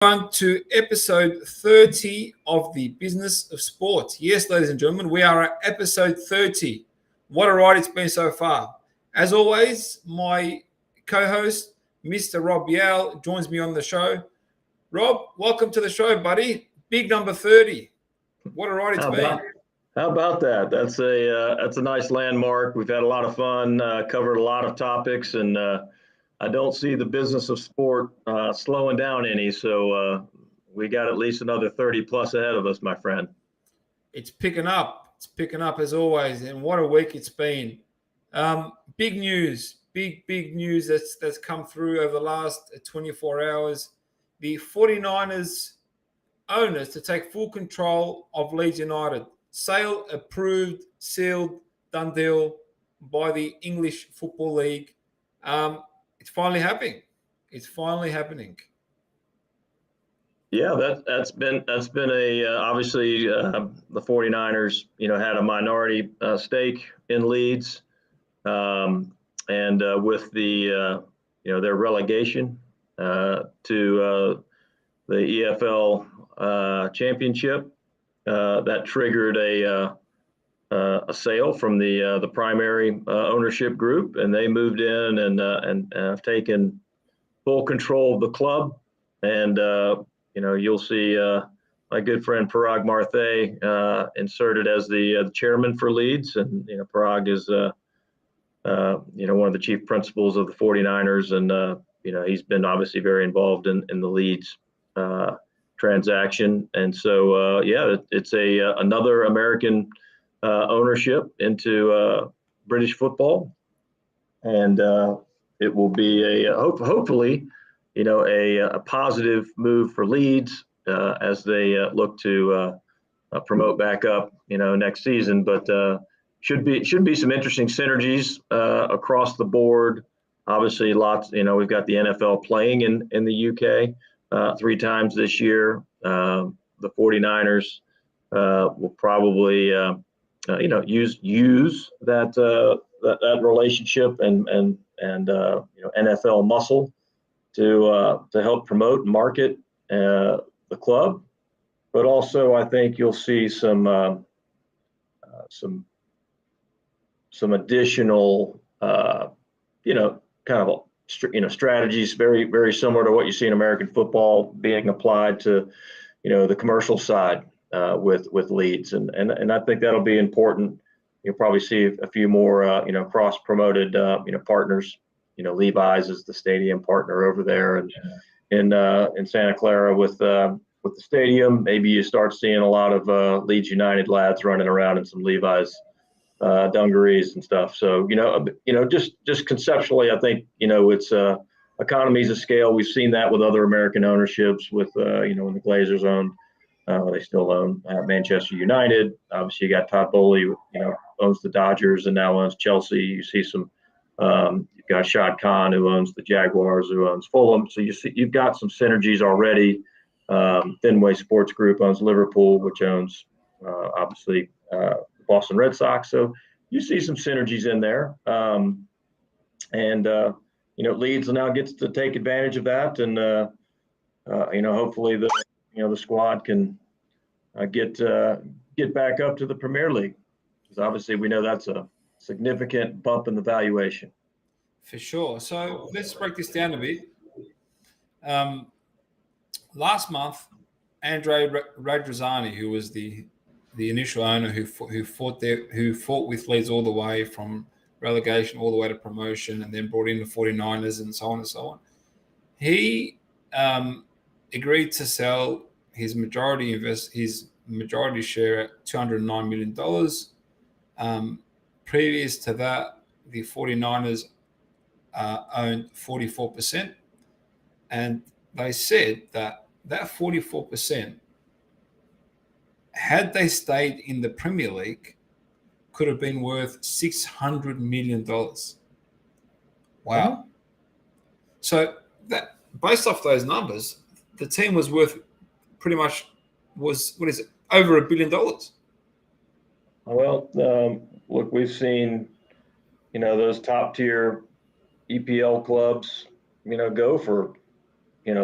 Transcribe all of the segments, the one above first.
On to episode 30 of the Business of Sport. Yes, ladies and gentlemen, we are at episode 30. What a ride it's been so far. As always, my co-host, Mr. Rob Yale, joins me on the show. Rob, welcome to the show, buddy. Big number 30. What a ride it's been. How about that? That's a nice landmark. We've had a lot of fun, covered a lot of topics, and I don't see the business of sport slowing down any. So we got at least another 30 plus ahead of us, my friend. It's picking up. It's picking up as always. And what a week it's been. Big news. Big news that's come through over the last 24 hours. The 49ers owners to take full control of Leeds United. Sale approved, sealed, done deal by the English Football League. It's finally happening. It's finally happening. Yeah, that's been a obviously the 49ers, had a minority stake in Leeds, and with the their relegation to the EFL championship, that triggered a sale from the primary ownership group, and they moved in and have taken full control of the club. And you'll see my good friend Parag Marthe inserted as the chairman for Leeds, and Parag is one of the chief principals of the 49ers, and he's been obviously very involved in the Leeds transaction. And so it's another American ownership into British football, and it will be hopefully a positive move for Leeds as they look to promote back up next season. But should be some interesting synergies across the board. Obviously, lots. We've got the NFL playing in the UK 3 times this year. The 49ers will probably use that relationship and NFL muscle to help promote and market the club. But also, I think you'll see some additional strategies very, very similar to what you see in American football being applied to the commercial side with Leeds, and I think that'll be important. You'll probably see a few more cross-promoted partners. Levi's is the stadium partner over there, and in Santa Clara with the stadium. Maybe you start seeing a lot of Leeds United lads running around in some Levi's dungarees and stuff. So just conceptually, I think it's economies of scale. We've seen that with other American ownerships with when the Glazers owned. They still own Manchester United. Obviously, you got Todd Bowley, owns the Dodgers and now owns Chelsea. You see some, you've got Shad Khan, who owns the Jaguars, who owns Fulham. So you've got some synergies already. Fenway Sports Group owns Liverpool, which owns obviously Boston Red Sox. So you see some synergies in there. Leeds now gets to take advantage of that, and hopefully the squad can get back up to the Premier League, because obviously we know that's a significant bump in the valuation. For sure. So let's break this down a bit. Last month, Andre Radrizzani, who was the initial owner who fought with Leeds all the way from relegation all the way to promotion, and then brought in the 49ers and so on and so on. He agreed to sell his majority share at $209 million. Previous to that, the 49ers owned 44%, and they said that 44%, had they stayed in the Premier League, could have been worth $600 million. Wow. Mm-hmm. So that, based off those numbers, the team was worth pretty much over $1 billion. Well, look, we've seen, those top tier EPL clubs, go for,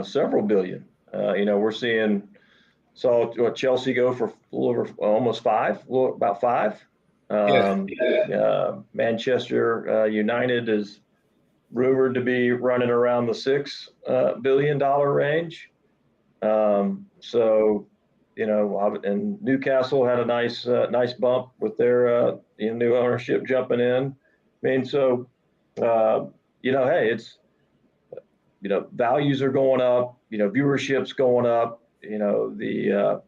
several billion. We're saw Chelsea go for a little over almost about five. Manchester United is rumored to be running around the $6 billion range. And Newcastle had a nice bump with their new ownership jumping in. I mean, so hey, it's values are going up. Viewership's going up. The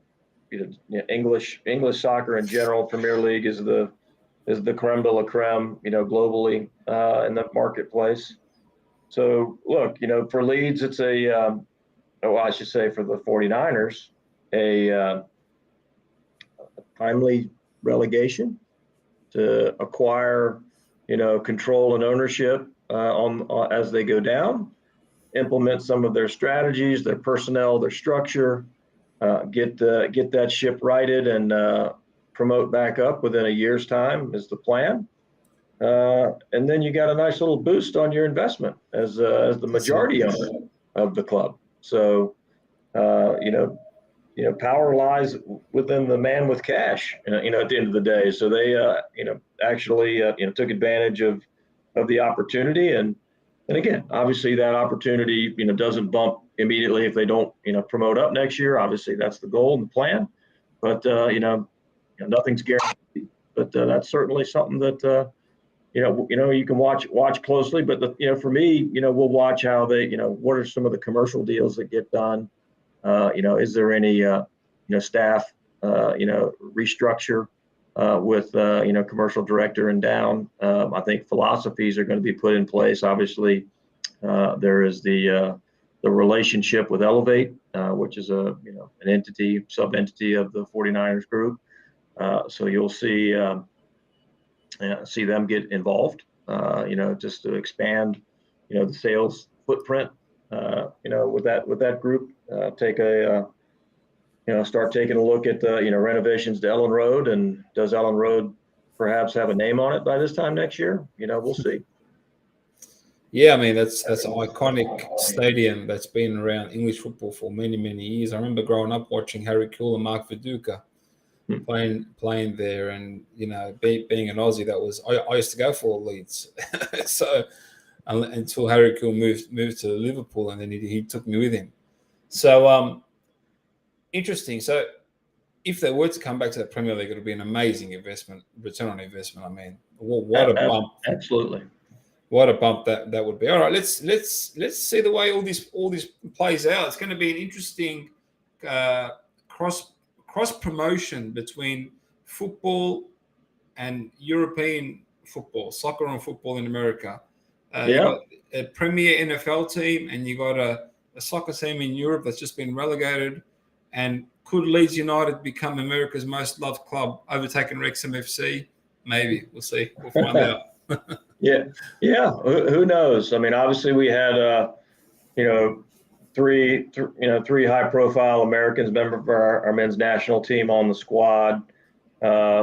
English soccer in general, Premier League is the creme de la creme. Globally in the marketplace. So look, for Leeds, it's I should say for the 49ers, a timely relegation to acquire, control and ownership as they go down, implement some of their strategies, their personnel, their structure, get that ship righted and promote back up within a year's time is the plan. And then you got a nice little boost on your investment as the majority owner of the club. So, power lies within the man with cash, at the end of the day. So they, actually, took advantage of the opportunity. And again, obviously that opportunity, doesn't bump immediately if they don't, promote up next year. Obviously that's the goal and the plan, but, nothing's guaranteed, but that's certainly something that, you can watch closely, but for me, we'll watch how they, what are some of the commercial deals that get done? Is there any, staff, restructure with, commercial director and down? I think philosophies are going to be put in place. Obviously, there is the relationship with Elevate, which is an entity, sub-entity of the 49ers group. So you'll see them get involved, just to expand, the sales footprint, with that group, start taking a look at the, renovations to Ellen Road, and does Ellen Road perhaps have a name on it by this time next year? We'll see. Yeah, I mean that's an iconic stadium that's been around English football for many, many years. I remember growing up watching Harry Kuehl and Mark Viduka playing there, and being an Aussie, that was I used to go for Leeds. So until Harry Kuehl moved to Liverpool, and then he took me with him. So interesting. So if they were to come back to the Premier League, it would be an amazing return on investment. I mean, what a bump! Absolutely. What a bump that would be. All right, let's see the way all this plays out. It's going to be an interesting cross promotion between football and European football, soccer and football in America. You got a premier NFL team, and you got a soccer team in Europe that's just been relegated. And could Leeds United become America's most loved club, overtaking Wrexham FC? Maybe. We'll see. We'll find out. Yeah. Who knows? I mean, obviously we had, three high-profile Americans, member of our men's national team on the squad.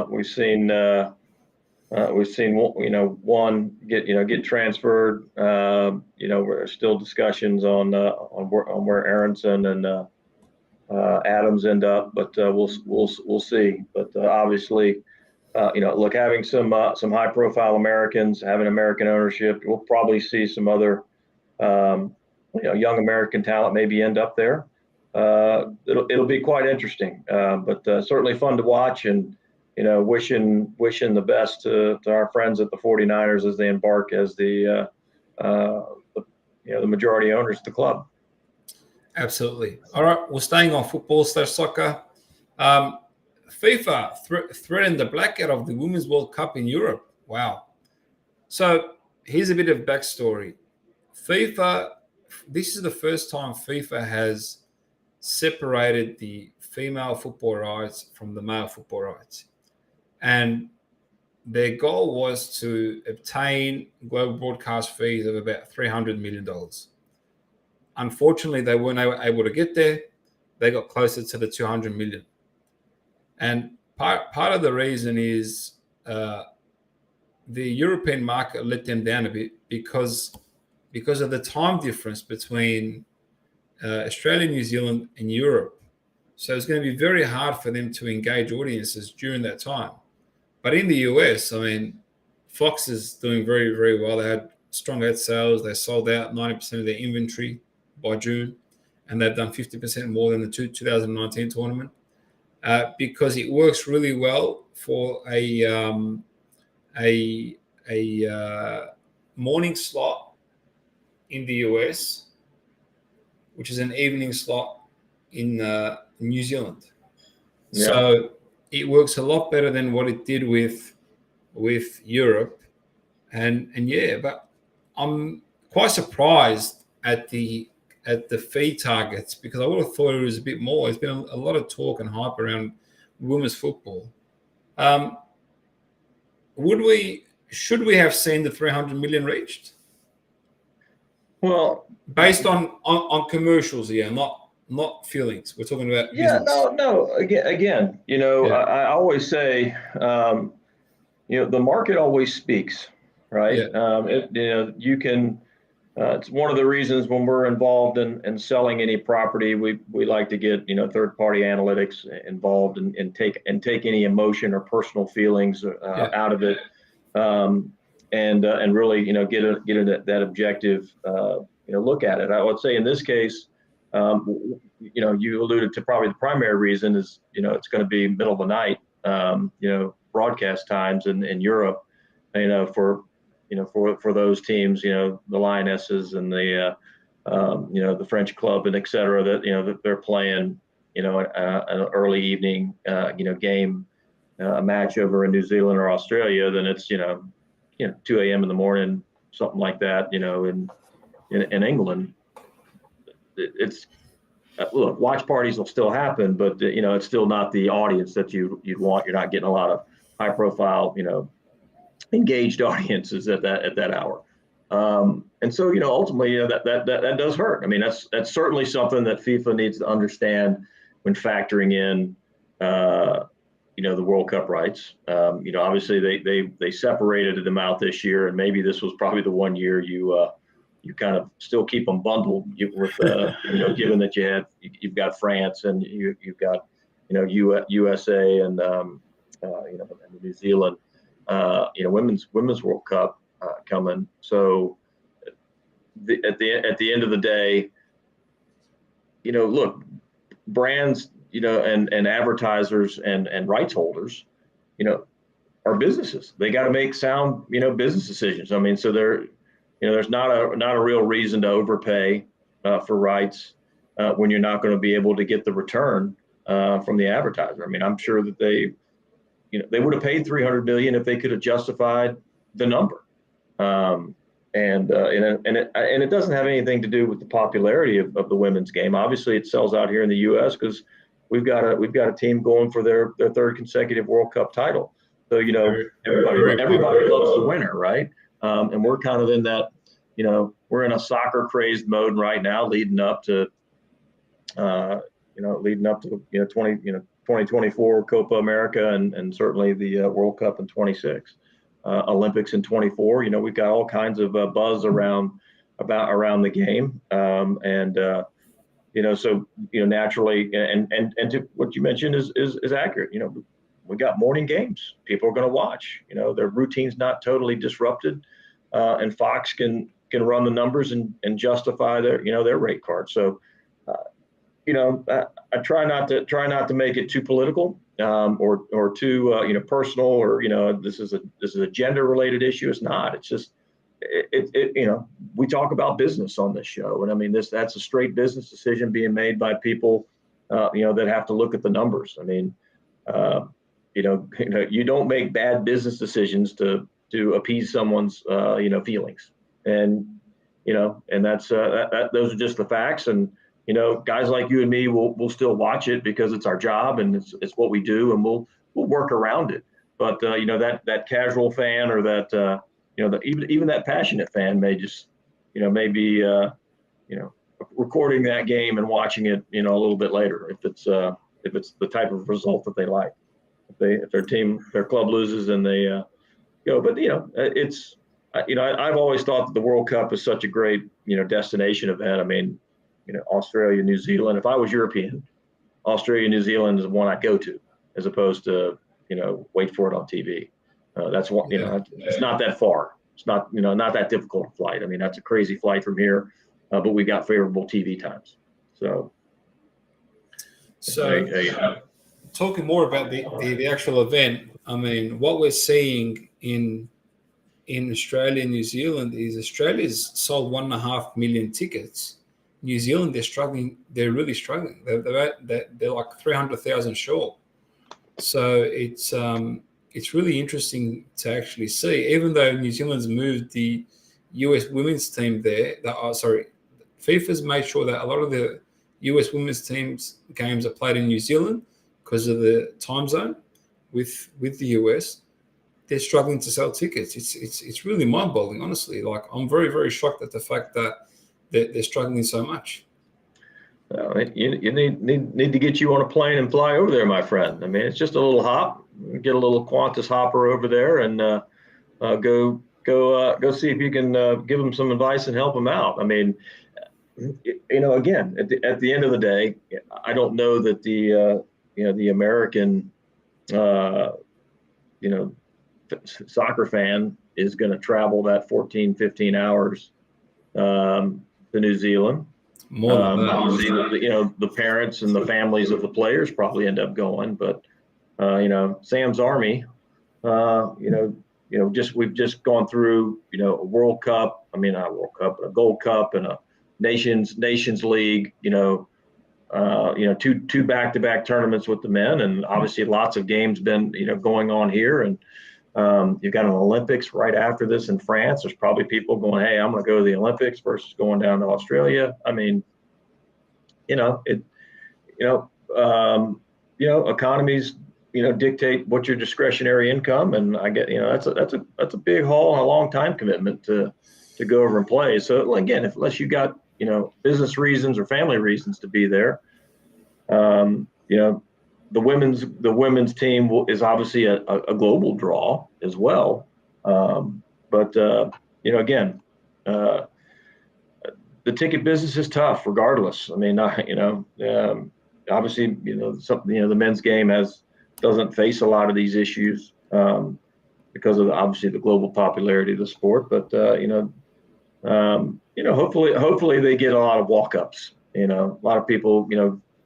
We've seen one get transferred. We're still discussions on where Aronson and Adams end up, but we'll see. But obviously, look, having some high-profile Americans, having American ownership, we'll probably see some other young American talent maybe end up there. It'll be quite interesting, but certainly fun to watch, and wishing the best to our friends at the 49ers as they embark as the majority owners of the club. Absolutely. All right, we're staying on football/soccer. FIFA threatened the blackout of the Women's World Cup in Europe. Wow. So here's a bit of backstory. This is the first time FIFA has separated the female football rights from the male football rights. And their goal was to obtain global broadcast fees of about $300 million. Unfortunately, they weren't able to get there. They got closer to the $200 million. And part of the reason is the European market let them down a bit because of the time difference between Australia, New Zealand, and Europe. So it's going to be very hard for them to engage audiences during that time. But in the US, I mean, Fox is doing very, very well. They had strong ad sales. They sold out 90% of their inventory by June, and they've done 50% more than the 2019 tournament because it works really well for a morning slot in the US, which is an evening slot in New Zealand. Yeah. So it works a lot better than what it did with Europe, and yeah, but I'm quite surprised at the fee targets because I would have thought it was a bit more. There's been a lot of talk and hype around women's football. Should we have seen the 300 million reached? Well, based on commercials here, not feelings. We're talking about business. No. Again, I always say, the market always speaks, right? Yeah. You can. It's one of the reasons when we're involved in selling any property, we like to get third-party analytics involved and take any emotion or personal feelings out of it, and really get that objective look at it. I would say in this case, you alluded to probably the primary reason is it's going to be middle of the night, broadcast times in Europe, for those teams, the Lionesses and the French club and et cetera, that they're playing, an early evening, game, a match over in New Zealand or Australia, then it's, 2 a.m. in the morning, something like that, in England. It's look, watch parties will still happen, but it's still not the audience that you'd want. You're not getting a lot of high profile, engaged audiences at that hour. And so, ultimately, that does hurt. I mean, that's certainly something that FIFA needs to understand when factoring in, the World Cup rights. Obviously they separated them out this year, and maybe this was probably the one year you kind of still keep them bundled with, given that you've got France and you've got, USA and, and New Zealand, women's World Cup coming. So at the end of the day, look, brands, and advertisers and rights holders, are businesses. They got to make sound, business decisions. I mean, so there's not a real reason to overpay for rights when you're not going to be able to get the return from the advertiser. I mean, I'm sure that they would have paid $300 million if they could have justified the number. And it doesn't have anything to do with the popularity of the women's game. Obviously, it sells out here in the U.S. because we've got a team going for their third consecutive World Cup title. So everybody loves the winner, right? And we're kind of in that, we're in a soccer crazed mode right now, leading up to 2024 Copa America and certainly the World Cup in 26, Olympics in 24. We've got all kinds of buzz around the game, so naturally, and to what you mentioned is accurate. We got morning games. People are going to watch. Their routine's not totally disrupted, and Fox can run the numbers and justify their rate card. So, I try not to make it too political, or too personal, or this is a gender related issue. It's not. It's just we talk about business on this show, and I mean that's a straight business decision being made by people that have to look at the numbers. I mean, you don't make bad business decisions to appease someone's feelings, and that's those are just the facts. And guys like you and me will still watch it because it's our job and it's what we do, and we'll work around it. But that casual fan, or that even that passionate fan may just may be recording that game and watching it a little bit later if it's the type of result that they like. If their club loses and they but it's I've always thought that the World Cup is such a great destination event. I mean, Australia, New Zealand. If I was European, Australia, New Zealand is the one I go to, as opposed to wait for it on TV. That's what it's not that far. It's not not that difficult a flight. I mean, that's a crazy flight from here, but we got favorable TV times. So talking more about the actual event, I mean, what we're seeing in Australia and New Zealand is Australia's sold 1.5 million tickets. New Zealand, they're struggling. They're really struggling. They're like 300,000 short. So it's really interesting to actually see. Even though New Zealand's moved the US women's team there, FIFA's made sure that a lot of the US women's teams games are played in New Zealand because of the time zone with the US. They're struggling to sell tickets. It's really mind-boggling, honestly. Like, I'm very, very shocked at the fact that they're struggling so much. You need to get you on a plane and fly over there, my friend. I mean, it's just a little hop. Get a little Qantas hopper over there and go see if you can give them some advice and help them out. I mean, again, at the end of the day, I don't know that the American soccer fan is going to travel that 14, 15 hours to New Zealand. More than that. Obviously, the parents and the families of the players probably end up going, but Sam's Army, we've just gone through, a World Cup. I mean, not a World Cup, but a Gold Cup and a Nations League. Two back-to-back tournaments with the men, and obviously lots of games been going on here, and you've got an Olympics right after this in France. There's probably people going, hey, I'm going to go to the Olympics versus going down to Australia. I mean, economies, dictate what your discretionary income. And I get, that's a big haul and a long time commitment to go over and play. So again, unless you got, business reasons or family reasons to be there, the women's team is obviously a global draw as well. Again, the ticket business is tough regardless. I mean, obviously, the men's game doesn't face a lot of these issues because of obviously the global popularity of the sport. But hopefully they get a lot of walk-ups. A lot of people,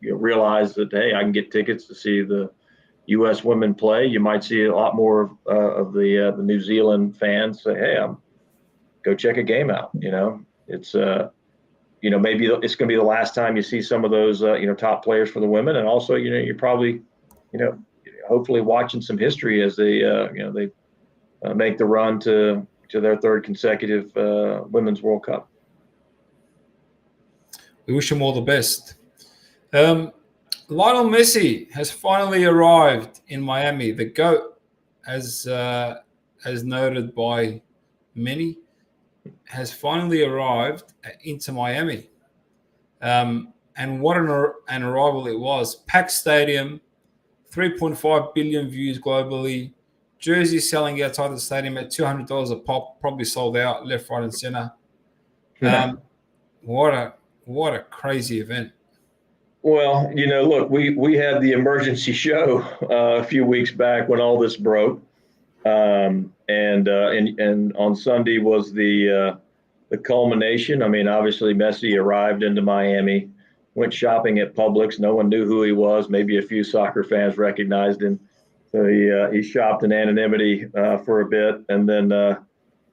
realize that, hey, I can get tickets to see the U.S. women play. You might see a lot more of the New Zealand fans say, hey, go check a game out. It's maybe it's going to be the last time you see some of those top players for the women, and also you're probably hopefully watching some history as they make the run to their third consecutive Women's World Cup. We wish them all the best. Lionel Messi has finally arrived in Miami. The GOAT, as noted by many, has finally arrived into Miami. And what an arrival it was. Packed stadium, 3.5 billion views globally. Jerseys selling outside the stadium at $200 a pop, probably sold out left, right, and center. What a crazy event. Well, look, we had the emergency show a few weeks back when all this broke, and on Sunday was the culmination. I mean, obviously Messi arrived into Miami, went shopping at Publix. No one knew who he was. Maybe a few soccer fans recognized him. So he shopped in anonymity for a bit, and then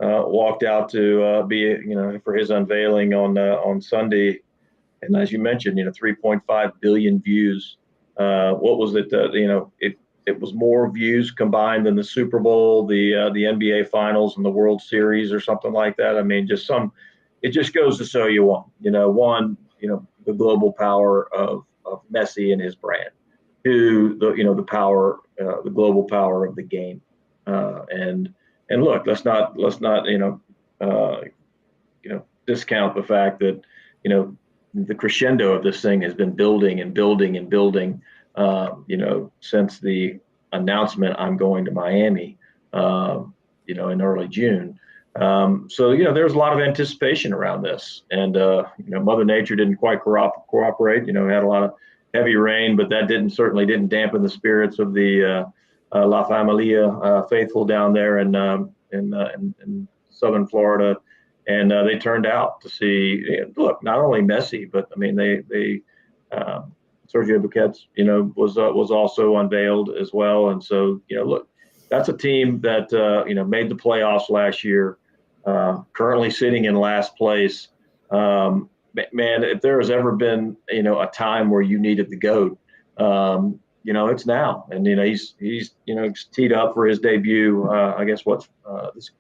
walked out to for his unveiling on Sunday. And as you mentioned, 3.5 billion views. What was it? It was more views combined than the Super Bowl, the NBA Finals, and the World Series, or something like that. I mean, it just goes to show you the global power of Messi and his brand, the global power of the game. And look, let's not discount the fact that the crescendo of this thing has been building and building and building, since the announcement I'm going to Miami, in early June. So, there's a lot of anticipation around this, and, Mother Nature didn't quite cooperate, had a lot of heavy rain, but that certainly didn't dampen the spirits of the La Familia faithful down there in Southern Florida. And they turned out to see, look, not only Messi, but I mean, they Sergio Busquets, was also unveiled as well. And so, look, that's a team that, made the playoffs last year, currently sitting in last place. Man, if there has ever been, a time where you needed the GOAT, it's now. And, he's teed up for his debut, I guess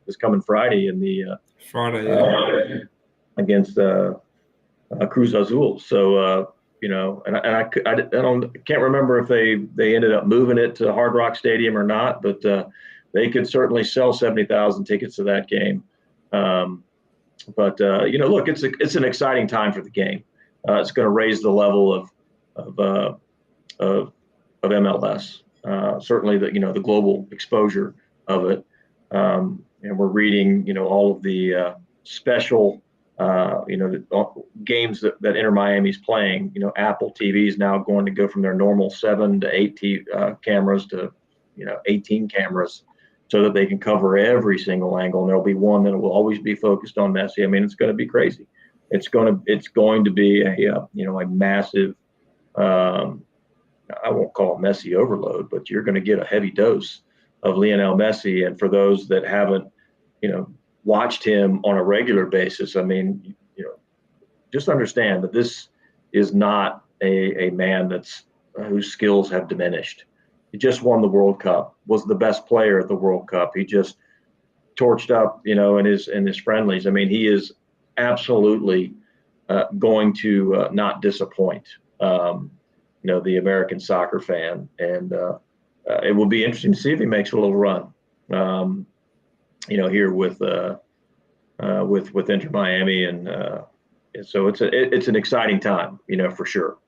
this coming Friday in the Friday, against Cruz Azul. So, and I can't remember if they ended up moving it to Hard Rock Stadium or not, but they could certainly sell 70,000 tickets to that game. But look, it's an exciting time for the game. It's going to raise the level of MLS. Certainly the global exposure of it. And we're reading, all of the special, games that Inter Miami's playing. Apple TV is now going to go from their normal 7 to 8 cameras to, 18 cameras, so that they can cover every single angle. And there'll be one that will always be focused on Messi. I mean, it's going to be crazy. It's going to be a massive. I won't call it Messi overload, but you're going to get a heavy dose of Lionel Messi. And for those that haven't, watched him on a regular basis, I mean, just understand that this is not a man whose skills have diminished. He just won the World Cup, was the best player at the World Cup. He just torched up, in his friendlies. I mean, he is absolutely going to not disappoint, the American soccer fan. And it will be interesting to see if he makes a little run, here with Inter Miami, and so it's an exciting time, for sure.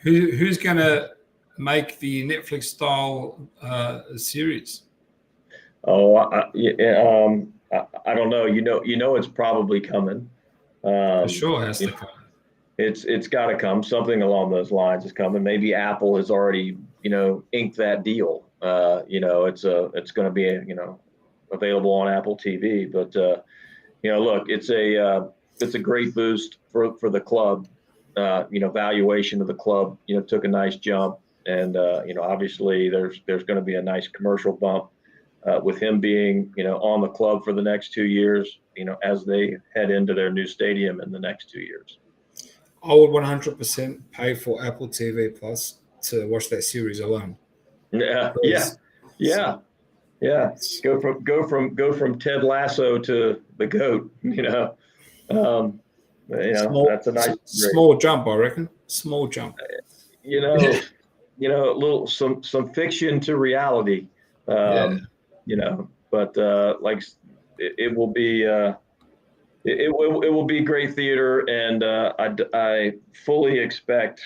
Who's going to make the Netflix style series? Oh, I don't know. It's probably coming. For sure, has to come. It's got to come. Something along those lines is coming. Maybe Apple has already, inked that deal. It's going to be, available on Apple TV. But look, it's a great boost for the club. Valuation of the club, took a nice jump, and obviously there's going to be a nice commercial bump with him being, on the club for the next 2 years, as they head into their new stadium in the next 2 years. I would 100% pay for Apple TV Plus to watch that series alone. Yeah. Go from Ted Lasso to the GOAT. That's a nice small jump, I reckon. Small jump. Some fiction to reality. But like it will be. It will be great theater, and I fully expect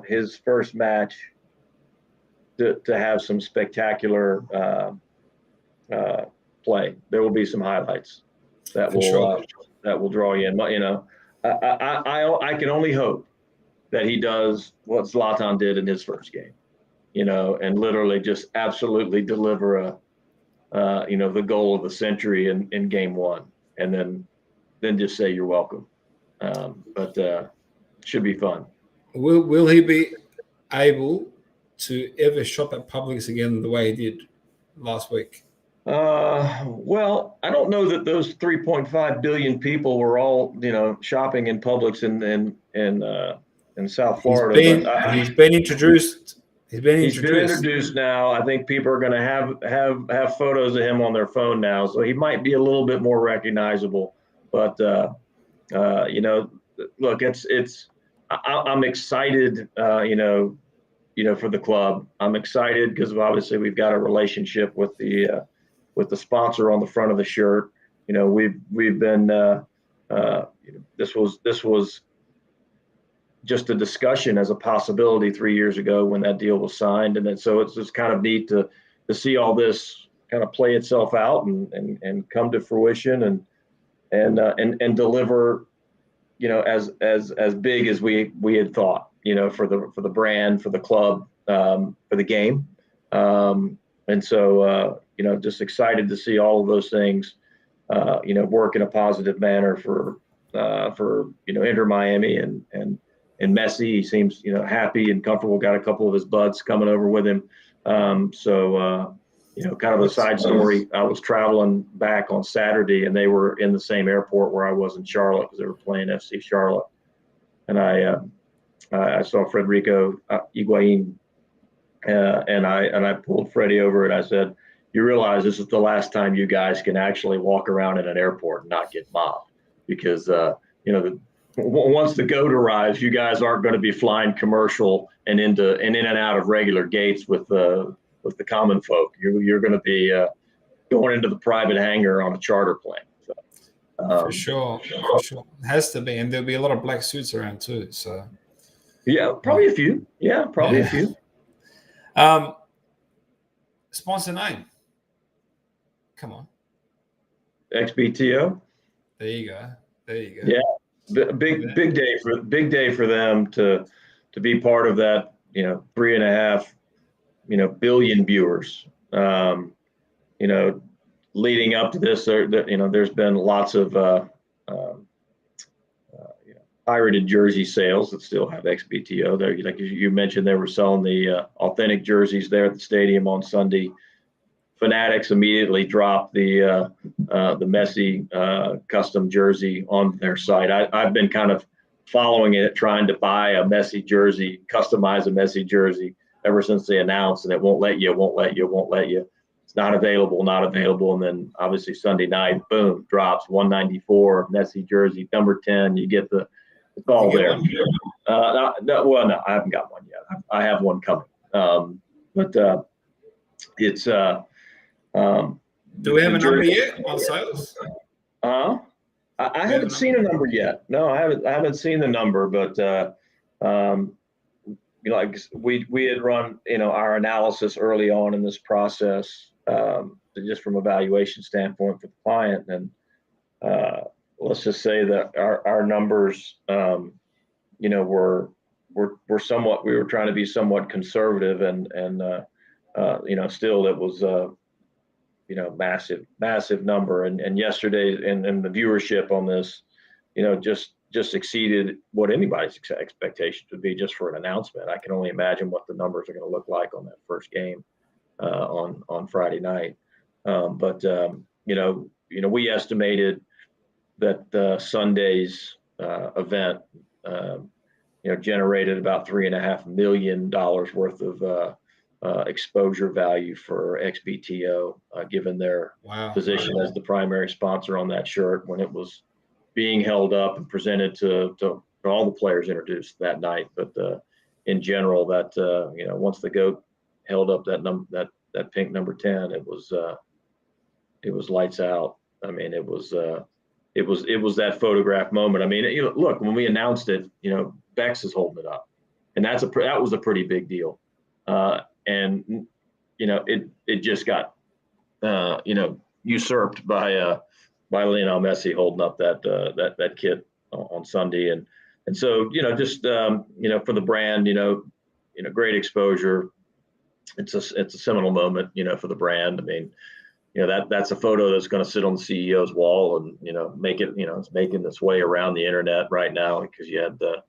his first match to have some spectacular play. There will be some highlights that will draw you in. I can only hope that he does what Zlatan did in his first game, and literally just absolutely deliver the goal of the century in game one, and then just say you're welcome. But should be fun. Will he be able to ever shop at Publix again the way he did last week? Well, I don't know that those 3.5 billion people were all, shopping in Publix in South Florida. He's been introduced. He's been introduced now. I think people are going to have photos of him on their phone now, so he might be a little bit more recognizable. But look, I'm excited, for the club. I'm excited because obviously we've got a relationship with the sponsor on the front of the shirt. We've been this was just a discussion as a possibility 3 years ago when that deal was signed, and then so it's just kind of neat to see all this kind of play itself out and come to fruition and deliver, as big as we had thought, for the brand, for the club, for the game. And so, just excited to see all of those things, work in a positive manner for Inter-Miami and Messi. He seems, happy and comfortable, got a couple of his buds coming over with him. Kind of a side story. I was traveling back on Saturday, and they were in the same airport where I was in Charlotte because they were playing FC Charlotte. And I saw Federico Higuain, and I pulled Freddie over and I said, "You realize this is the last time you guys can actually walk around in an airport and not get mobbed, because once the goat arrives, you guys aren't going to be flying commercial and in and out of regular gates with the common folk. You're going to be going into the private hangar on a charter plane." So, for sure. It has to be, and there'll be a lot of black suits around too. So yeah, probably a few. Yeah, probably a few. Sponsor name. Come on. XBTO. There you go. Yeah, big day for them to be part of that. 3.5 billion viewers. Leading up to this, there's been lots of pirated jersey sales that still have XBTO. There, like you mentioned, they were selling the authentic jerseys there at the stadium on Sunday. Fanatics immediately dropped the Messi custom jersey on their site. I've been kind of following it, trying to buy a Messi jersey, customize a Messi jersey ever since they announced, and it won't let you. It's not available. And then obviously Sunday night, boom, drops 194 Messi jersey, number 10. You get it's all there. No, I haven't got one yet. I have one coming. But it's. Do we have a number yet on sales? I haven't seen a number yet. No, I haven't seen the number, but we had run our analysis early on in this process, just from a valuation standpoint for the client, and let's just say that our numbers, were somewhat. We were trying to be somewhat conservative, and still it was massive number, and yesterday and the viewership on this, just exceeded what anybody's expectations would be just for an announcement. I can only imagine what the numbers are going to look like on that first game on Friday night. But we estimated that Sunday's event generated about $3.5 million worth of exposure value for XBTO, given their position as the primary sponsor on that shirt when it was being held up and presented to all the players introduced that night. But in general, that once the GOAT held up that pink number 10, it was lights out. I mean, it was that photograph moment. I mean, look, when we announced it, Bex is holding it up, and that was a pretty big deal. And it just got usurped by Lionel Messi holding up that kit on Sunday, and so just for the brand, great exposure. It's a seminal moment, for the brand. I mean, that's a photo that's going to sit on the CEO's wall and make it, it's making its way around the internet right now, because you had the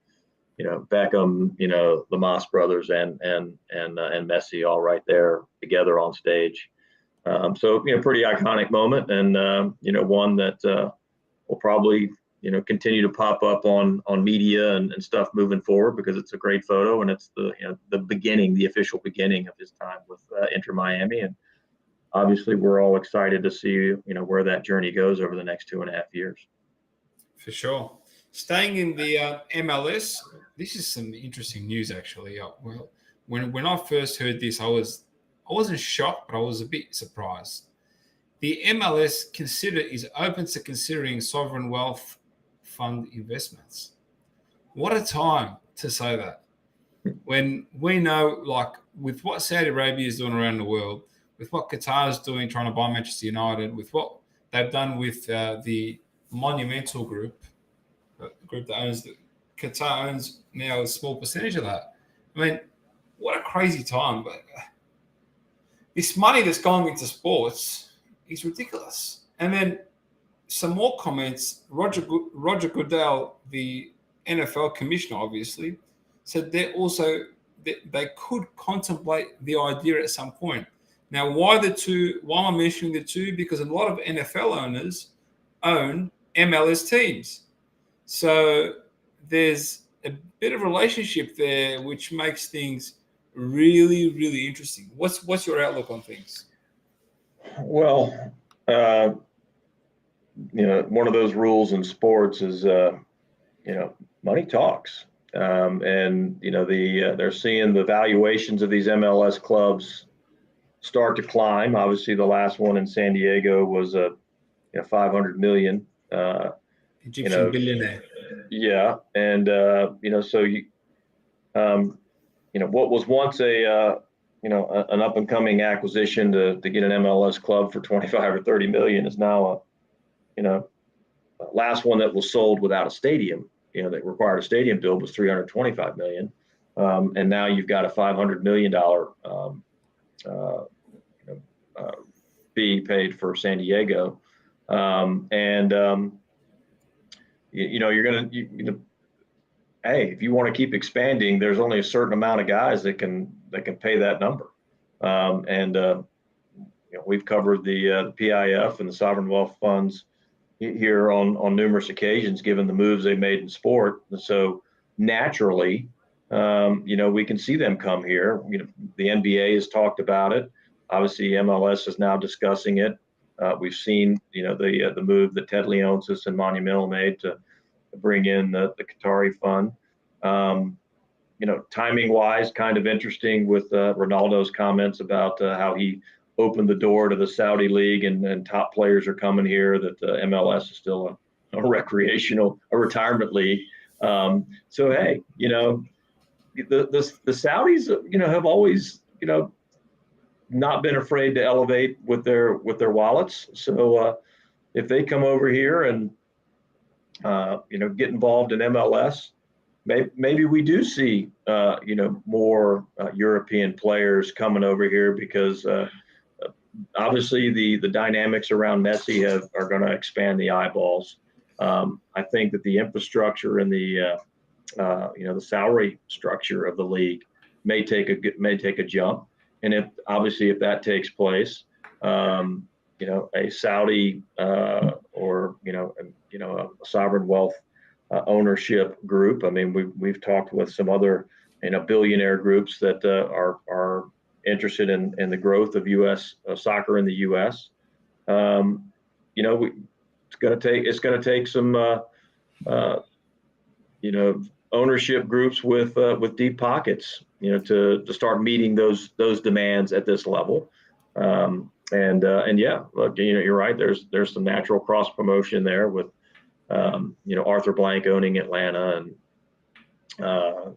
Beckham, the Moss brothers and Messi all right there together on stage. So pretty iconic moment, and one that will probably continue to pop up on media and stuff moving forward, because it's a great photo, and it's the official beginning of his time with Inter-Miami, and obviously we're all excited to see where that journey goes over the next 2.5 years. For sure. Staying in the MLS, this is some interesting news actually. Well, when I first heard this, I wasn't shocked, but I was a bit surprised. The MLS is open to considering sovereign wealth fund investments. What a time to say that. When we know, like with what Saudi Arabia is doing around the world, with what Qatar is doing, trying to buy Manchester United, with what they've done with the Monumental Group, the group that owns Qatar owns now a small percentage of that. I mean, what a crazy time! But this money that's going into sports is ridiculous. And then some more comments. Roger Goodell, the NFL commissioner, obviously, said they could contemplate the idea at some point. Now, why the two? Why am I mentioning the two? Because a lot of NFL owners own MLS teams. So there's a bit of relationship there, which makes things really, really interesting. What's your outlook on things? Well, one of those rules in sports is, money talks. And they're seeing the valuations of these MLS clubs start to climb. Obviously, the last one in San Diego was a 500 million. Egyptian billionaire. Yeah, and what was once an up and coming acquisition to get an MLS club for 25 or 30 million is now last one that was sold without a stadium, that required a stadium build was 325 million. And now you've got a $500 million fee paid for San Diego. You're going to, hey, if you want to keep expanding, there's only a certain amount of guys that can pay that number. We've covered the PIF and the sovereign wealth funds here on numerous occasions, given the moves they made in sport. And so naturally, we can see them come here. The NBA has talked about it. Obviously, MLS is now discussing it. We've seen, the move that Ted Leonsis and Monumental made to bring in the Qatari fund. Timing wise, kind of interesting with Ronaldo's comments about how he opened the door to the Saudi League and top players are coming here, that the MLS is still a retirement league. So, hey, the Saudis, have always, not been afraid to elevate with their wallets. So if they come over here and, get involved in MLS, maybe we do see, more European players coming over here because obviously the dynamics around Messi are going to expand the eyeballs. I think that the infrastructure and the salary structure of the league may take a jump. And if that takes place, a Saudi or a sovereign wealth ownership group. I mean, we've talked with some other billionaire groups that are interested in the growth of U.S. Soccer in the U.S. It's going to take some ownership groups with deep pockets, to start meeting those demands at this level. Look, you're right. There's some natural cross promotion there with, Arthur Blank owning Atlanta, and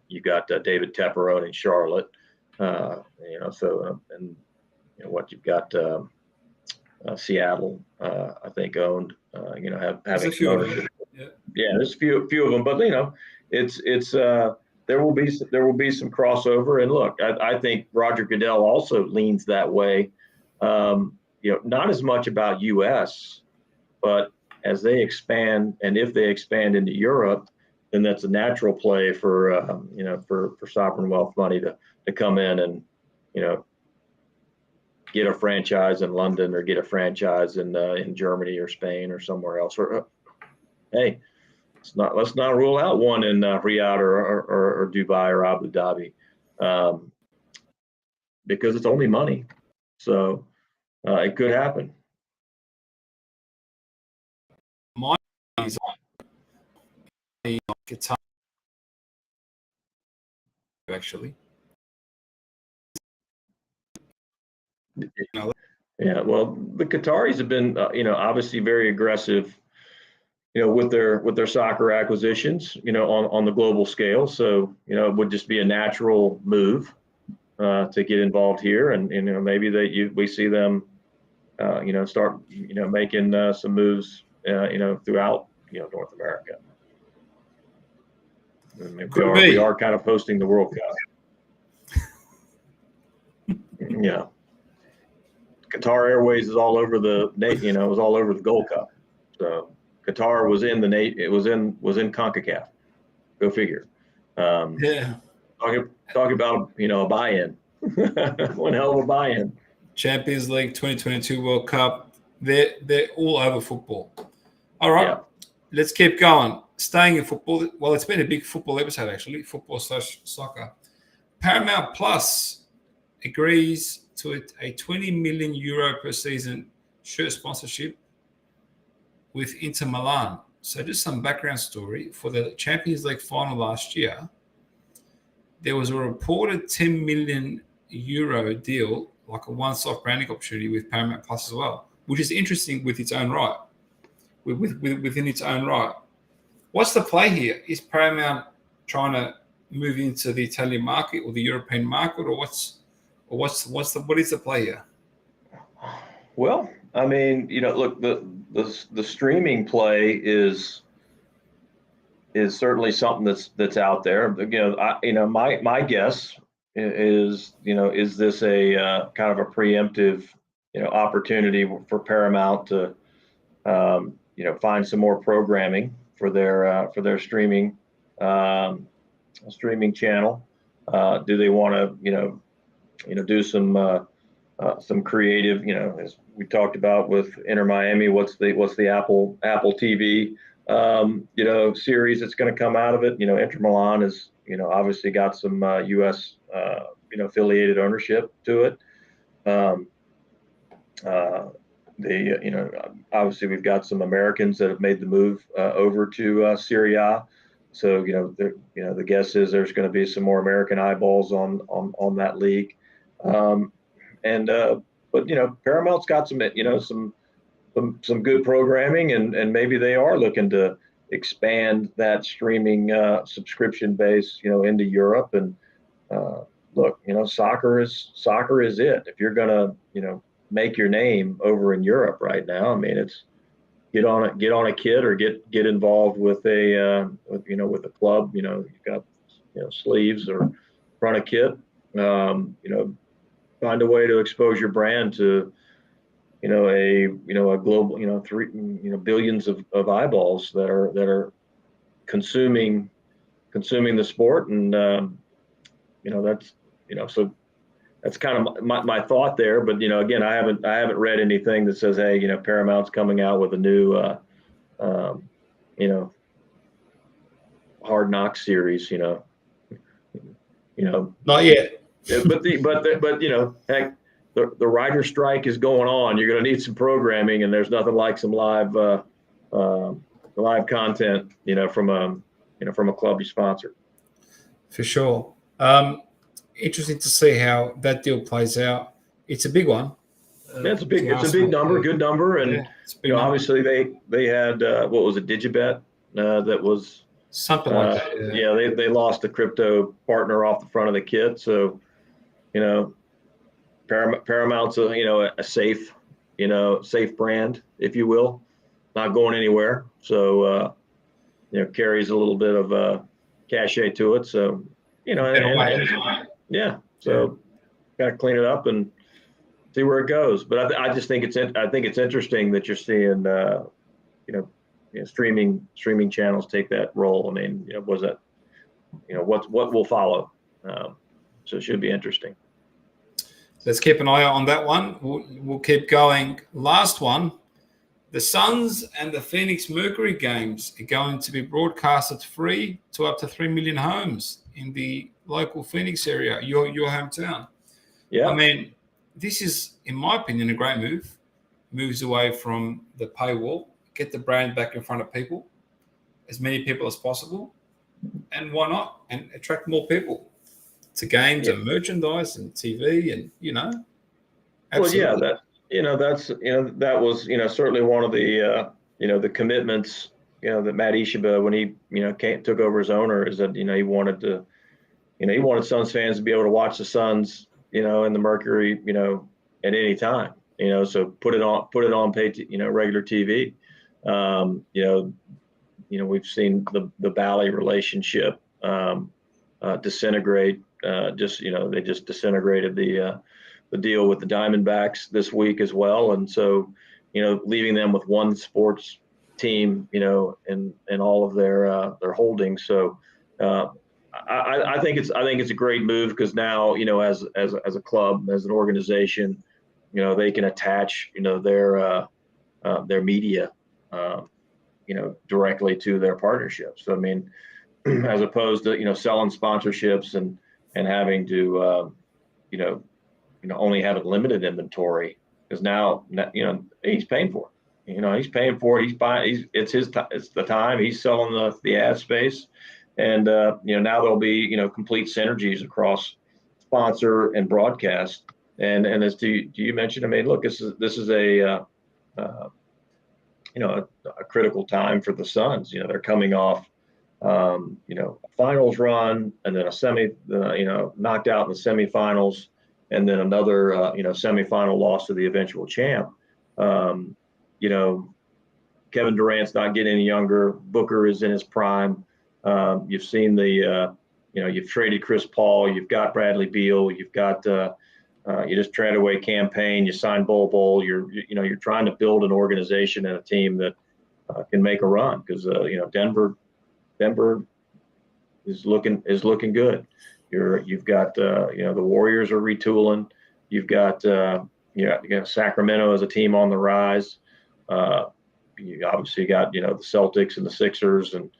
you got David Tepper owning Charlotte. You've got Seattle, I think owned, having some ownership. Yeah, there's a few of them, but it's there will be some crossover. And look, I think Roger Goodell also leans that way. Not as much about U.S., but as they expand, and if they expand into Europe, then that's a natural play for sovereign wealth money to come in and get a franchise in London or get a franchise in Germany or Spain or somewhere else. Or hey, let's not rule out one in Riyadh or Dubai or Abu Dhabi, because it's only money. So it could happen. My is Qatar, actually. Yeah, well, the Qataris have been, obviously very aggressive, with their soccer acquisitions, on the global scale. So, it would just be a natural move. to get involved here, and maybe we see them start making some moves throughout North America. I mean, we are kind of hosting the World Cup. Yeah. Qatar Airways is all over was all over the Gold Cup. So Qatar was in was in CONCACAF. Go figure. Yeah. Talk about a buy-in. One hell of a buy-in. Champions League 2022 World Cup. They're all over football. All right. Yeah. Let's keep going. Staying in football. Well, it's been a big football episode, actually. Football/soccer. Paramount Plus agrees to a 20 million euro per season shirt sponsorship with Inter Milan. So just some background story. For the Champions League final last year, there was a reported 10 million euro deal, like a one-stop branding opportunity with Paramount Plus as well, which is interesting with its own right. Within its own right. What's the play here? Is Paramount trying to move into the Italian market or the European market, or what is the play here? Well, I mean, look, the streaming play is certainly something that's out there. My guess is this a kind of a preemptive opportunity for Paramount to find some more programming for their streaming channel. Do they want to do some creative, as we talked about with Inter Miami, what's the Apple TV series that's going to come out of it? Inter Milan is obviously got some U.S. Affiliated ownership to it. Obviously we've got some Americans that have made the move over to Serie A. So the guess is there's going to be some more American eyeballs on that league. But Paramount's got some good programming, and maybe they are looking to expand that streaming subscription base into Europe. And look, soccer is it. If you're gonna make your name over in Europe right now, I mean, it's get on a kit or get involved with a club. You've got sleeves or run a kit. Find a way to expose your brand to a global billions of eyeballs that are consuming the sport, and so that's kind of my thought there. But again, I haven't read anything that says, hey, Paramount's coming out with a new Hard Knocks series. Not yet. But heck, the writer strike is going on. You're going to need some programming, and there's nothing like some live content, from a club you sponsor. For sure. Interesting to see how that deal plays out. It's a big one. It's a big number, good number, and obviously they had what was it, Digibet, that was something like that. Yeah, they lost a crypto partner off the front of the kit, so Paramount's a safe brand, if you will, not going anywhere. So carries a little bit of cachet to it. So so got to clean it up and see where it goes. But I just think it's interesting that you're seeing streaming channels take that role. I mean, what will follow? So it should be interesting. Let's keep an eye on that one. We'll keep going. Last one, the Suns and the Phoenix Mercury games are going to be broadcasted free to up to 3 million homes in the local Phoenix area, your hometown. Yeah. I mean, this is, in my opinion, a great move. Moves away from the paywall, get the brand back in front of people, as many people as possible, and why not? And attract more people to games and merchandise and TV and Absolutely. Well, that was certainly one of the the commitments that Matt Ishaba, when he took over as owner, is that he wanted to he wanted Suns fans to be able to watch the Suns, and the Mercury, at any time, so put it on regular TV. We've seen the Bally relationship disintegrate. They just disintegrated the deal with the Diamondbacks this week as well, and so leaving them with one sports team, and all of their holdings. So I think it's a great move, because now as a club, as an organization, they can attach their media directly to their partnerships. So, I mean, as opposed to selling sponsorships and having to only have a limited inventory, because now he's paying for it. He's paying for it. He's buying. It's the time he's selling the ad space, and now there'll be complete synergies across sponsor and broadcast. And as you mentioned, I mean, look, this is a critical time for the Suns. They're coming off a finals run, and then a knocked out in the semifinals, and then another semifinal loss to the eventual champ. Kevin Durant's not getting any younger. Booker is in his prime. You've seen you've traded Chris Paul. You've got Bradley Beal. You've got you just traded away campaign. You signed Bol. You're trying to build an organization and a team that can make a run, because Denver is looking good. You've got the Warriors are retooling. You've got Sacramento as a team on the rise. You obviously got the Celtics and the Sixers, and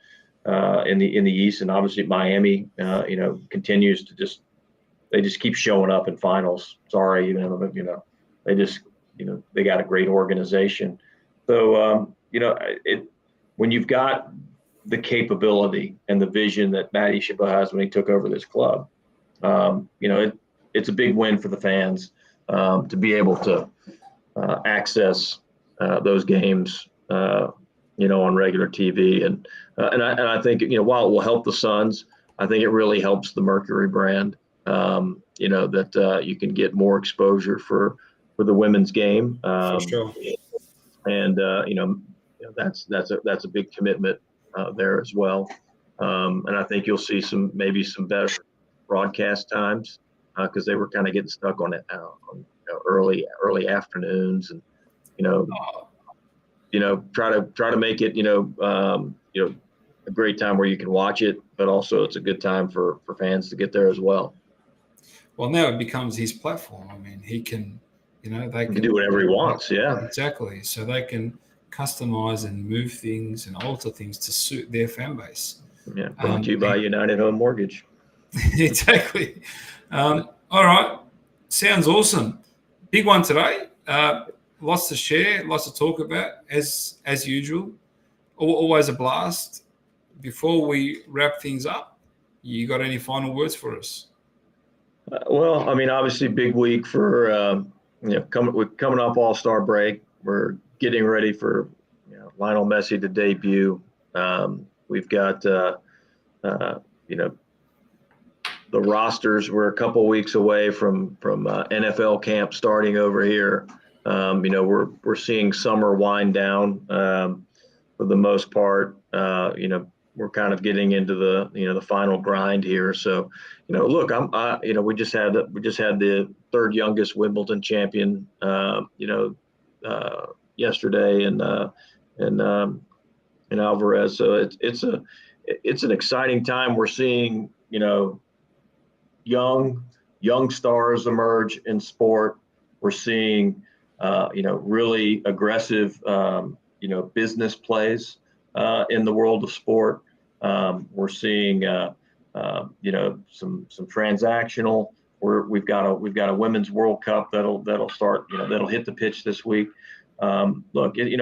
in the East, and obviously Miami continues to just keep showing up in finals. Sorry, they just they got a great organization. So when you've got the capability and the vision that Matt Ishbia has when he took over this club, it's a big win for the fans to be able to access those games, on regular TV, and I think while it will help the Suns, I think it really helps the Mercury brand. That you can get more exposure for the women's game, for sure. And that's a big commitment there as well. And I think you'll see maybe some better broadcast times, because they were kind of getting stuck on it early afternoons, and try to make it a great time where you can watch it, but also it's a good time for fans to get there as well. Well, now it becomes his platform. I mean, he can, they can do whatever he wants. Yeah, exactly. So they can customize and move things and alter things to suit their fan base. Yeah, brought to you by United Home Mortgage. Exactly. All right. Sounds awesome. Big one today. Lots to share, lots to talk about, as usual. Always a blast. Before we wrap things up, you got any final words for us? Well, I mean, obviously, big week for coming off All-Star break. We're getting ready for Lionel Messi to debut. We've got the rosters. We're a couple weeks away from NFL camp starting over here. We're seeing summer wind down for the most part. We're kind of getting into the final grind here. So, look, we just had the third youngest Wimbledon champion, yesterday, and Alvarez. So it's an exciting time. We're seeing young stars emerge in sport. We're seeing really aggressive business plays in the world of sport. We're seeing some transactional. We've got a women's World Cup that'll start. That'll hit the pitch this week. Look, it's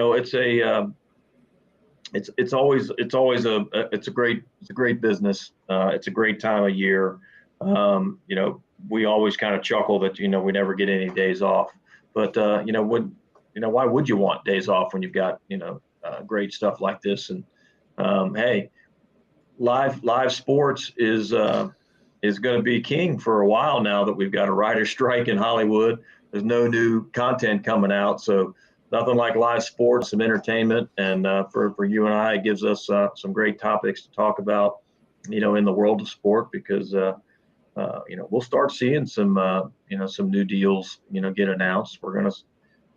a great business. It's a great time of year. We always kind of chuckle that we never get any days off, but why would you want days off when you've got great stuff like this? And hey, live sports is is going to be king for a while now that we've got a writer's strike in Hollywood. There's no new content coming out, so nothing like live sports, some entertainment, and for you and I, it gives us some great topics to talk about, in the world of sport, because we'll start seeing some some new deals get announced.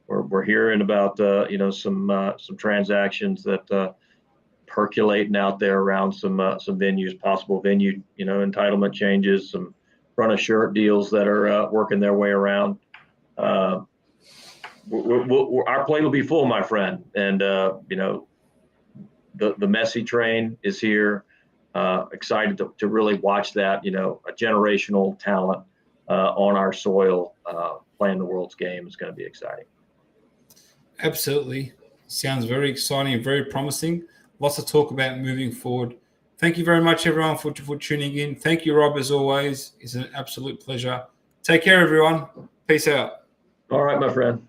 We're hearing about some transactions that percolating out there around some venues, possible venue entitlement changes, some front of shirt deals that are working their way around. Our plate will be full, my friend, and the Messi train is here. Excited to really watch that, a generational talent on our soil playing the world's game is going to be exciting. Absolutely. Sounds very exciting and very promising. Lots to talk about moving forward. Thank you very much, everyone, for tuning in. Thank you, Rob, as always. It's an absolute pleasure. Take care, everyone. Peace out. All right, my friend.